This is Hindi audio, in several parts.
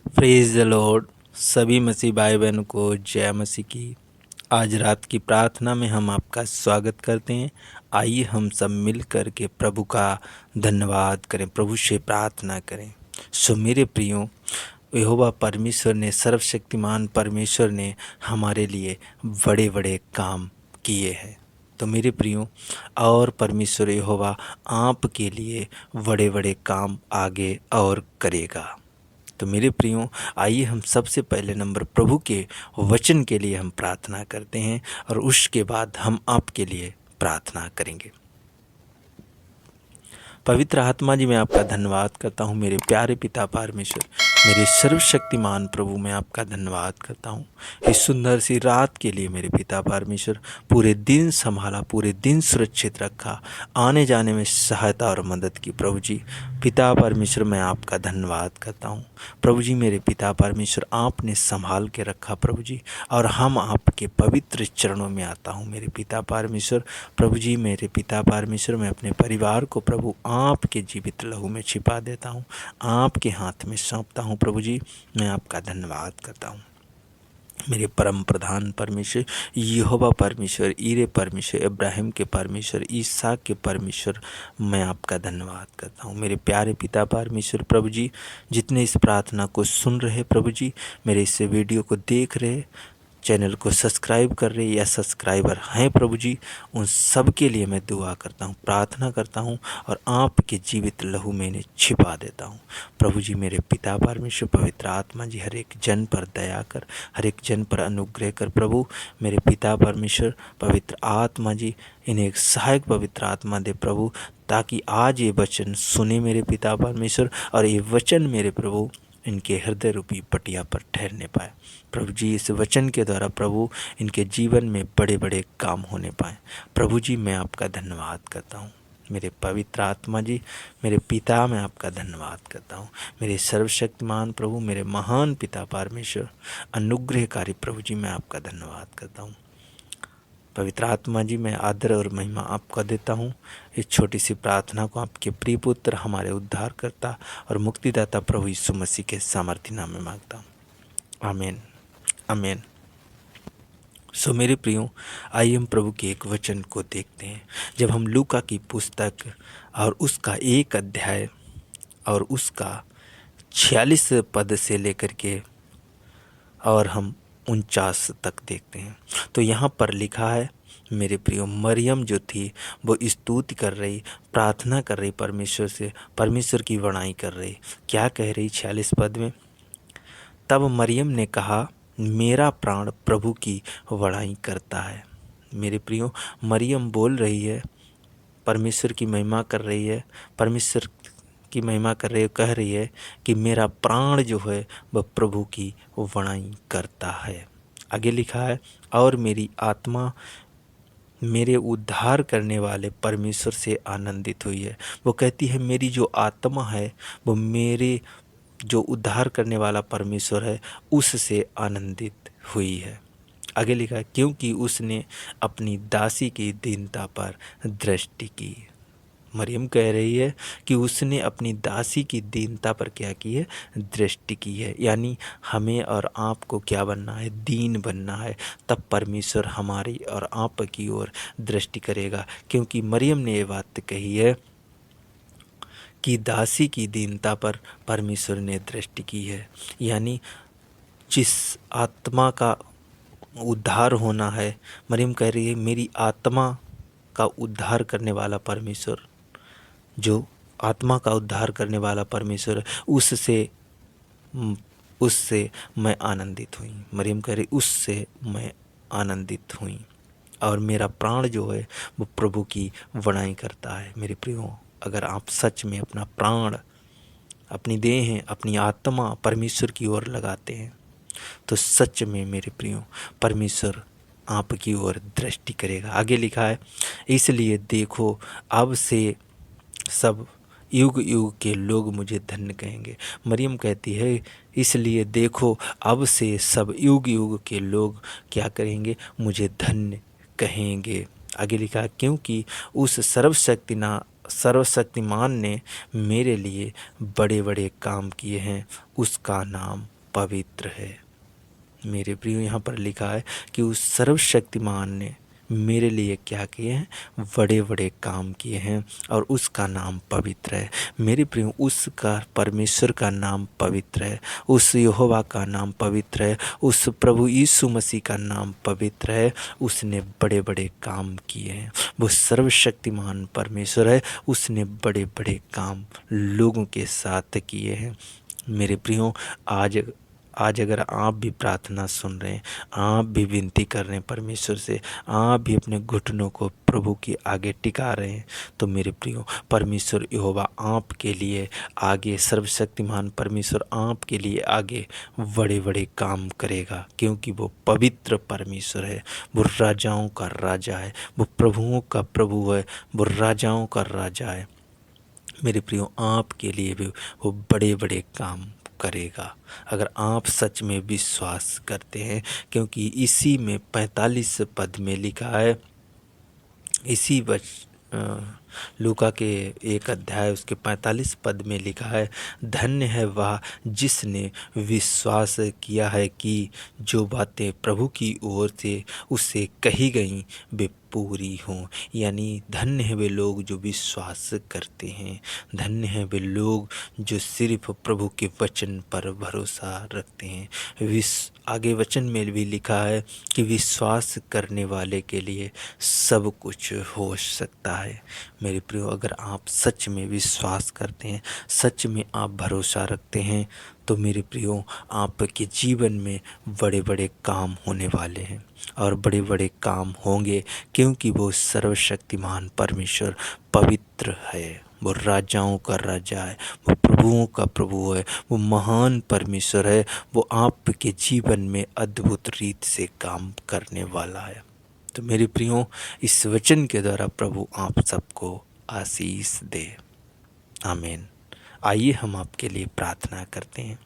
Praise the Lord. सभी मसीह भाई बहनों को जय मसीह की। आज रात की प्रार्थना में हम आपका स्वागत करते हैं। आइए हम सब मिल कर के प्रभु का धन्यवाद करें, प्रभु से प्रार्थना करें। सो मेरे प्रियो, यहोवा परमेश्वर ने, सर्वशक्तिमान परमेश्वर ने हमारे लिए बड़े बड़े काम किए हैं। तो मेरे प्रियो, और परमेश्वर यहोवा आपके लिए बड़े बड़े काम आगे और करेगा। तो मेरे प्रियो, आइए हम सबसे पहले नंबर प्रभु के वचन के लिए हम प्रार्थना करते हैं और उसके बाद हम आपके लिए प्रार्थना करेंगे। पवित्र आत्मा जी, मैं आपका धन्यवाद करता हूँ। मेरे प्यारे पिता परमेश्वर, मेरे सर्वशक्तिमान प्रभु, मैं आपका धन्यवाद करता हूँ इस सुंदर सी रात के लिए। मेरे पिता परमेश्वर, पूरे दिन संभाला, पूरे दिन सुरक्षित रखा, आने जाने में सहायता और मदद की। प्रभु जी पिता परमेश्वर, मैं आपका धन्यवाद करता हूँ। प्रभु जी मेरे पिता परमेश्वर, आपने संभाल के रखा प्रभु जी, और हम आपके पवित्र चरणों में आता हूँ मेरे पिता परमेश्वर। प्रभु जी मेरे पिता परमेश्वर, मैं अपने परिवार को प्रभु आपके जीवित लहू में छिपा देता हूँ, आपके हाथ में सौंपता हूँ। प्रभु जी मैं आपका धन्यवाद करता हूँ। मेरे परम प्रधान परमेश्वर, यहोवा परमेश्वर, ईरे परमेश्वर, इब्राहिम के परमेश्वर, ईसाक के परमेश्वर, मैं आपका धन्यवाद करता हूँ। मेरे प्यारे पिता परमेश्वर, प्रभु जी जितने इस प्रार्थना को सुन रहे प्रभु जी, मेरे इस वीडियो को देख रहे, चैनल को सब्सक्राइब कर रहे या सब्सक्राइबर हैं प्रभु जी, उन सब के लिए मैं दुआ करता हूँ, प्रार्थना करता हूँ और आपके जीवित लहू में इन्हें छिपा देता हूँ। प्रभु जी मेरे पिता परमेश्वर, पवित्र आत्मा जी हर एक जन पर दया कर, हर एक जन पर अनुग्रह कर। प्रभु मेरे पिता परमेश्वर, पवित्र आत्मा जी इन्हें एक सहायक पवित्र आत्मा दे प्रभु, ताकि आज ये वचन सुने मेरे पिता परमेश्वर, और ये वचन मेरे प्रभु इनके हृदय रूपी पटिया पर ठहरने पाए। प्रभु जी इस वचन के द्वारा प्रभु इनके जीवन में बड़े बड़े काम होने पाए। प्रभु जी मैं आपका धन्यवाद करता हूँ। मेरे पवित्र आत्मा जी, मेरे पिता, मैं आपका धन्यवाद करता हूँ। मेरे सर्वशक्तिमान प्रभु, मेरे महान पिता परमेश्वर, अनुग्रहकारी प्रभु जी, मैं आपका धन्यवाद करता हूँ। पवित्र आत्मा जी, मैं आदर और महिमा आपका देता हूँ। इस छोटी सी प्रार्थना को आपके प्रिय पुत्र, हमारे उद्धारकर्ता और मुक्तिदाता प्रभु यीशु मसीह के सामर्थ्य नाम में मांगता हूँ, आमीन आमीन। सो मेरे प्रियो, आइए हम प्रभु के एक वचन को देखते हैं। जब हम लूका की पुस्तक और उसका 1 अध्याय और उसका 46 पद से लेकर के और हम 49 तक देखते हैं, तो यहाँ पर लिखा है मेरे प्रियो, मरियम जो थी वो स्तुति कर रही, प्रार्थना कर रही परमेश्वर से, परमेश्वर की बड़ाई कर रही। क्या कह रही 46 पद में? तब मरियम ने कहा, मेरा प्राण प्रभु की बड़ाई करता है। मेरे प्रियो, मरियम बोल रही है, परमेश्वर की महिमा कर रही है, परमेश्वर की महिमा कर रही है, कह रही है कि मेरा प्राण जो है वह प्रभु की बड़ाई करता है। आगे लिखा है, और मेरी आत्मा मेरे उद्धार करने वाले परमेश्वर से आनंदित हुई है। वो कहती है मेरी जो आत्मा है वो मेरे जो उद्धार करने वाला परमेश्वर है उससे आनंदित हुई है। आगे लिखा है, क्योंकि उसने अपनी दासी की दीनता पर दृष्टि की। मरियम कह रही है कि उसने अपनी दासी की दीनता पर क्या की है? दृष्टि की है। यानी हमें और आपको क्या बनना है? दीन बनना है, तब परमेश्वर हमारी और आप की ओर दृष्टि करेगा। क्योंकि मरियम ने ये बात कही है कि दासी की दीनता पर परमेश्वर ने दृष्टि की है। यानी जिस आत्मा का उद्धार होना है, मरियम कह रही है मेरी आत्मा का उद्धार करने वाला परमेश्वर, जो आत्मा का उद्धार करने वाला परमेश्वर, उससे मैं आनंदित हुई। मरियम कह रही उससे मैं आनंदित हुई, और मेरा प्राण जो है वो प्रभु की बड़ाई करता है। मेरे प्रियो, अगर आप सच में अपना प्राण, अपनी देह, अपनी आत्मा परमेश्वर की ओर लगाते हैं तो सच में मेरे प्रियो परमेश्वर आपकी ओर दृष्टि करेगा। आगे लिखा है, इसलिए देखो अब से सब युग युग के लोग मुझे धन्य कहेंगे। मरियम कहती है इसलिए देखो अब से सब युग युग के लोग क्या करेंगे? मुझे धन्य कहेंगे। आगे लिखा, क्योंकि उस सर्वशक्तिमान ने मेरे लिए बड़े बड़े काम किए हैं, उसका नाम पवित्र है। मेरे प्रियो, यहाँ पर लिखा है कि उस सर्वशक्तिमान ने मेरे लिए क्या किए हैं, बड़े बड़े काम किए हैं और उसका नाम पवित्र है। मेरे प्रियो, उसका परमेश्वर का नाम पवित्र है, उस यहोवा का नाम पवित्र है, उस प्रभु यीशु मसीह का नाम पवित्र है। उसने बड़े बड़े काम किए हैं। वो सर्वशक्तिमान परमेश्वर है। उसने बड़े बड़े काम लोगों के साथ किए हैं। मेरे प्रियो, आज अगर आप भी प्रार्थना सुन रहे हैं, आप भी विनती कर रहे हैं परमेश्वर से, आप भी अपने घुटनों को प्रभु के आगे टिका रहे हैं, तो मेरे प्रियो, परमेश्वर यहोवा आपके लिए आगे, सर्वशक्तिमान परमेश्वर आपके लिए आगे बड़े बड़े काम करेगा, क्योंकि वो पवित्र परमेश्वर है। वो राजाओं का राजा है, वो प्रभुओं का प्रभु है, वो राजाओं का राजा है। मेरे प्रियो, आपके लिए भी वो बड़े बड़े काम करेगा, अगर आप सच में विश्वास करते हैं। क्योंकि इसी में 45 पद में लिखा है, इसी लूका के 1 अध्याय उसके 45 पद में लिखा है, धन्य है वह जिसने विश्वास किया है कि जो बातें प्रभु की ओर से उससे कही गई वे पूरी हों। यानी धन्य है वे लोग जो विश्वास करते हैं, धन्य है वे लोग जो सिर्फ प्रभु के वचन पर भरोसा रखते हैं। आगे वचन में भी लिखा है कि विश्वास करने वाले के लिए सब कुछ हो सकता है। मेरे प्रियो, अगर आप सच में विश्वास करते हैं, सच में आप भरोसा रखते हैं, तो मेरे प्रियो, आपके जीवन में बड़े बड़े काम होने वाले हैं और बड़े बड़े काम होंगे, क्योंकि वो सर्वशक्तिमान परमेश्वर पवित्र है। वो राजाओं का राजा है, वो प्रभुओं का प्रभु है, वो महान परमेश्वर है। वो आपके जीवन में अद्भुत रीत से काम करने वाला है। तो मेरे प्रियो, इस वचन के द्वारा प्रभु आप सबको आशीष दे। आमीन। आइए हम आपके लिए प्रार्थना करते हैं।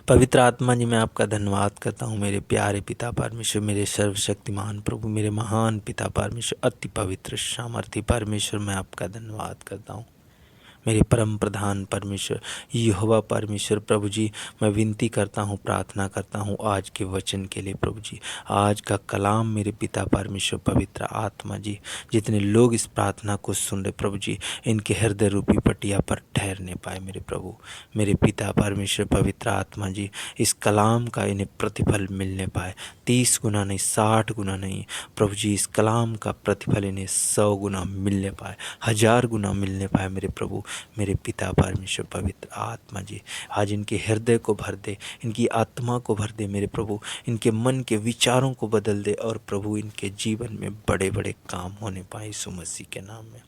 पवित्र आत्मा जी, मैं आपका धन्यवाद करता हूँ मेरे प्यारे पिता परमेश्वर, मेरे सर्वशक्तिमान प्रभु, मेरे महान पिता परमेश्वर, अति पवित्र सामर्थी परमेश्वर, मैं आपका धन्यवाद करता हूँ। मेरे परम प्रधान परमेश्वर यहोवा परमेश्वर प्रभु जी, मैं विनती करता हूँ, प्रार्थना करता हूँ आज के वचन के लिए प्रभु जी। आज का कलाम मेरे पिता परमेश्वर पवित्र आत्मा जी, जितने लोग इस प्रार्थना को सुन रहे प्रभु जी, इनके हृदय रूपी पटिया पर ठहरने पाए मेरे प्रभु। मेरे पिता परमेश्वर पवित्र आत्मा जी, इस कलाम का इन्हें प्रतिफल मिलने पाए, 30 गुना नहीं, 60 गुना नहीं प्रभु जी। इस कलाम का प्रतिफल इन्हें 100 गुना मिलने पाए, 1000 गुना मिलने पाए मेरे प्रभु। मेरे पिता परमेश्वर पवित्र आत्मा जी, आज इनके हृदय को भर दे, इनकी आत्मा को भर दे मेरे प्रभु, इनके मन के विचारों को बदल दे और प्रभु इनके जीवन में बड़े बड़े काम होने पाए यीशु मसीह के नाम में।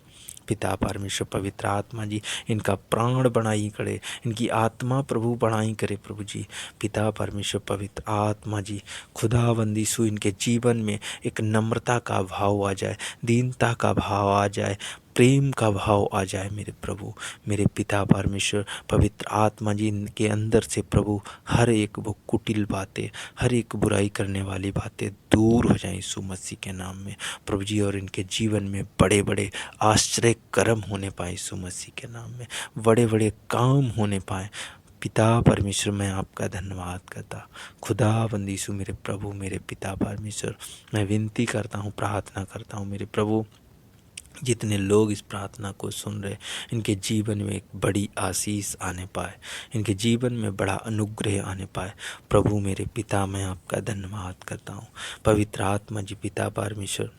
पिता परमेश्वर पवित्र आत्मा जी, इनका प्राण बढ़ाई करे, इनकी आत्मा प्रभु बढ़ाई करे प्रभु जी। पिता परमेश्वर पवित्र आत्मा जी, खुदावंद यीशु, इनके जीवन में एक नम्रता का भाव आ जाए, दीनता का भाव आ जाए, प्रेम का भाव आ जाए मेरे प्रभु। मेरे पिता परमेश्वर पवित्र आत्मा जी, इनके अंदर से प्रभु हर एक वो कुटिल बातें, हर एक बुराई करने वाली बातें दूर हो जाएं यीशु मसीह के नाम में प्रभु जी। और इनके जीवन में बड़े बड़े आश्चर्य कर्म होने पाए यीशु मसीह के नाम में, बड़े बड़े काम होने पाए। पिता परमेश्वर, मैं आपका धन्यवाद करता, खुदावंद यीशु मेरे प्रभु, मेरे पिता परमेश्वर, मैं विनती करता हूँ, प्रार्थना करता हूँ मेरे प्रभु, जितने लोग इस प्रार्थना को सुन रहे, इनके जीवन में एक बड़ी आशीष आने पाए, इनके जीवन में बड़ा अनुग्रह आने पाए प्रभु। मेरे पिता, मैं आपका धन्यवाद करता हूँ। पवित्र आत्मा जी, पिता परमेश्वर,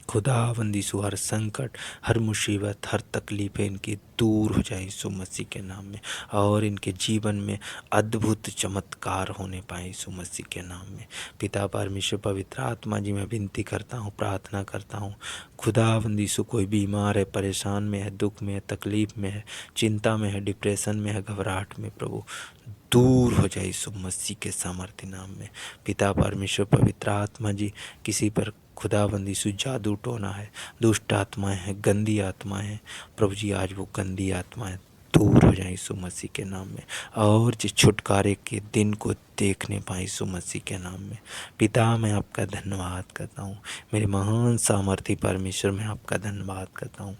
खुदावंद यीशु, हर संकट, हर मुसीबत, हर तकलीफ़ें इनकी दूर हो जाए यीशु मसीह के नाम में, और इनके जीवन में अद्भुत चमत्कार होने पाए यीशु मसीह के नाम में। पिता परमेश्वर पवित्र आत्मा जी, मैं विनती करता हूँ, प्रार्थना करता हूँ, खुदावंद यीशु, कोई बीमार है, परेशान में है, दुख में है, तकलीफ़ में है, चिंता में है, डिप्रेशन में है, घबराहट में प्रभु दूर हो जाए यीशु मसीह के सामर्थ्य नाम में। पिता परमेश्वर पवित्र आत्मा जी, किसी पर खुदाबंद यीशु जादू टोना है, दुष्ट आत्माएं हैं, गंदी आत्माएं हैं प्रभु जी, आज वो गंदी आत्माएं दूर हो जाए यीशु मसीह के नाम में, और जिस छुटकारे के दिन को देखने पाए यीशु मसीह के नाम में। पिता, मैं आपका धन्यवाद करता हूँ, मेरे महान सामर्थी परमेश्वर, मैं आपका धन्यवाद करता हूँ।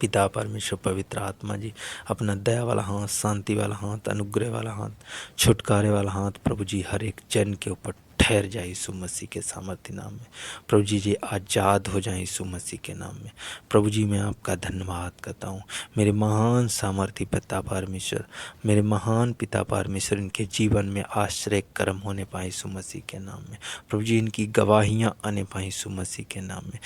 पिता परमेश्वर पवित्र आत्मा जी, अपना दया वाला हाथ, शांति वाला हाथ, अनुग्रह वाला हाथ, छुटकारे वाला हाथ प्रभु जी हर एक जन के ऊपर ठहर जाए यीशु मसीह के सामर्थ्य नाम में। प्रभु जी आज़ाद हो जाए यीशु मसीह के नाम में। प्रभु जी मैं आपका धन्यवाद करता हूँ। मेरे महान सामर्थ्य पिता परमेश्वर, मेरे महान पिता परमेश्वर, इनके जीवन में आश्रय कर्म होने पाए यीशु मसीह के नाम में। प्रभु जी इनकी गवाहियाँ आने पाए यीशु मसीह के नाम में,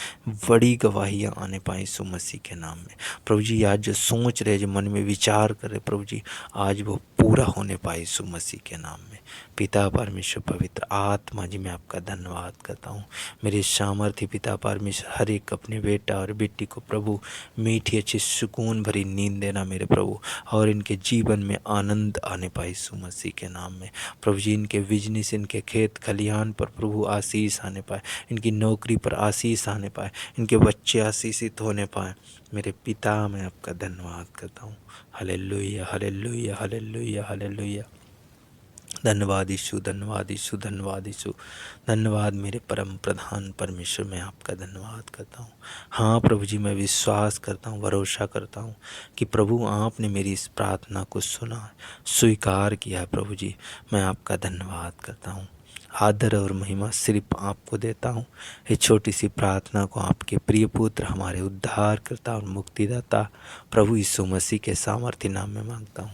बड़ी गवाहियाँ आने पाए यीशु मसीह के नाम में। प्रभु जी आज जो सोच रहे, जो मन में विचार कर रहे, प्रभु जी आज वो पूरा होने पाए यीशु मसीह के नाम में। पिता परमेश्वर पवित्र आत्मा जी मैं आपका धन्यवाद करता हूँ। मेरे सामर्थ्य पिता परमेश्वर, हर एक अपने बेटा और बेटी को प्रभु मीठी अच्छी सुकून भरी नींद देना मेरे प्रभु, और इनके जीवन में आनंद आने पाए यीशु मसीह के नाम में। प्रभु जी इनके बिजनेस, इनके खेत खलिहान पर प्रभु आशीष आने पाए, इनकी नौकरी पर आशीष आने पाए, इनके बच्चे आशीषित होने पाए। मेरे पिता मैं आपका धन्यवाद करता हूँ। Hallelujah hallelujah hallelujah hallelujah. धन्यवाद यीशु, धन्यवाद यीशु, धन्यवाद यीशु, धन्यवाद मेरे परम प्रधान परमेश्वर, मैं आपका धन्यवाद करता हूँ। हाँ प्रभु जी मैं विश्वास करता हूँ, भरोसा करता हूँ कि प्रभु आपने मेरी इस प्रार्थना को सुना, स्वीकार किया है। प्रभु जी मैं आपका धन्यवाद करता हूँ। आदर और महिमा सिर्फ आपको देता हूँ। इस छोटी सी प्रार्थना को आपके प्रिय पुत्र, हमारे उद्धारकर्ता और मुक्तिदाता प्रभु यीशु मसीह के सामर्थ्य नाम में मांगता हूँ।